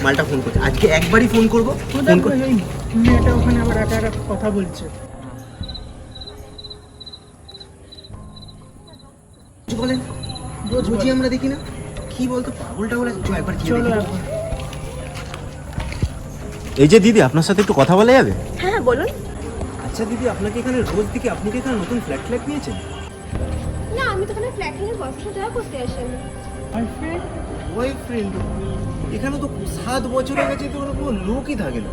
মালটা ফোন করছে, আজকে একবারই ফোন করবো। ফোন করে মেয়েটা ওখানে আবার একটা কথা বলছে। বলেন বুঝি আমরা দেখি না কি বলতো, পাগলটা বলে চল একবার গিয়ে চলো দেখি। এখন। এই যে দিদি, আপনার সাথে একটু কথা বলা যাবে? হ্যাঁ বলুন। আচ্ছা দিদি, আপনাকে এখানে রোজ দিকে, আপনি কি এখানে নতুন ফ্ল্যাট নিয়েছেন? না, আমি তো এখানে ফ্ল্যাট নিয়ে বয়ফ্রেন্ড দেখা করতে আসিনি। বয়ফ্রেন্ড? এখানে তো 7 বছর হয়ে গেছে, তো কোনো লোকই থাকে না।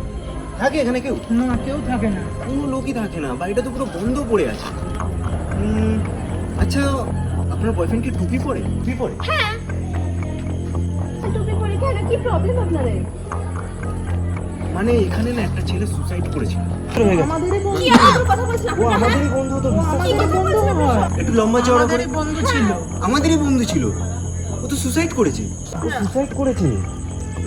থাকে এখানে কেউ? না, কেউ থাকে না। কোনো লোকই থাকে না, বাড়িটা তো পুরো বন্ধ পড়ে আছে। আচ্ছা, আপনার বয়ফ্রেন্ড কি টুপি পরে? হ্যাঁ, টুপি পরে কেন, কি প্রবলেম আপনাদের? মানে এখানে না একটা ছেলে সুসাইড করেছিল। আমাদেরই বন্ধু। কি আপনাদের কথা বলছেন ও আপনারা? আমাদেরই বন্ধু তো, বিশ্বাস কি করুন। কথা বলছেন আপনারা? একটু লম্বা চওড়া করে। আমাদেরই বন্ধু ছিল। আমাদেরই বন্ধু ছিল, ও তো সুসাইড করেছে।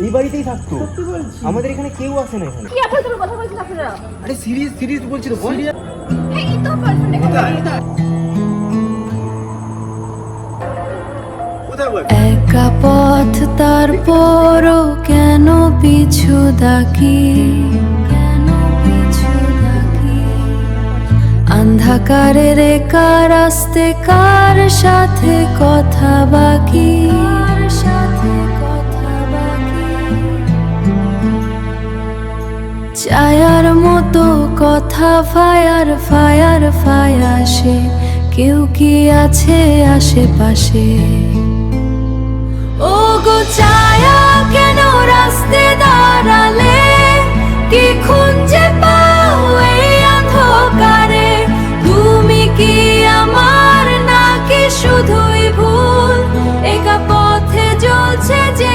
এই বাড়িতেই থাকতো। সত্যি বলছি। আমাদের এখানে কেউ আসে না এখানে। কি আপনাদের কথা বলছেন আপনারা? আরে সিরিয়াস বলছি তো, বল। হ্যাঁ, এই তো বয়ফ্রেন্ড এখানে। কোথায় বল? একা পথ তারপরও কেন পিছু ডাকি, অন্ধকারের একা রাস্তে কার সাথে কথা বাকি, ছায়ার মতো কথা ফায়ার আসে, কেউ কি আছে আশেপাশে? ও গো ছায়া কেন রাস্তে দাঁড়ালে, কি খুঁজে পাও এই অন্ধকারে? তুমি কি আমার নাকি শুধুই ভুল, একা পথে জ্বলছে যে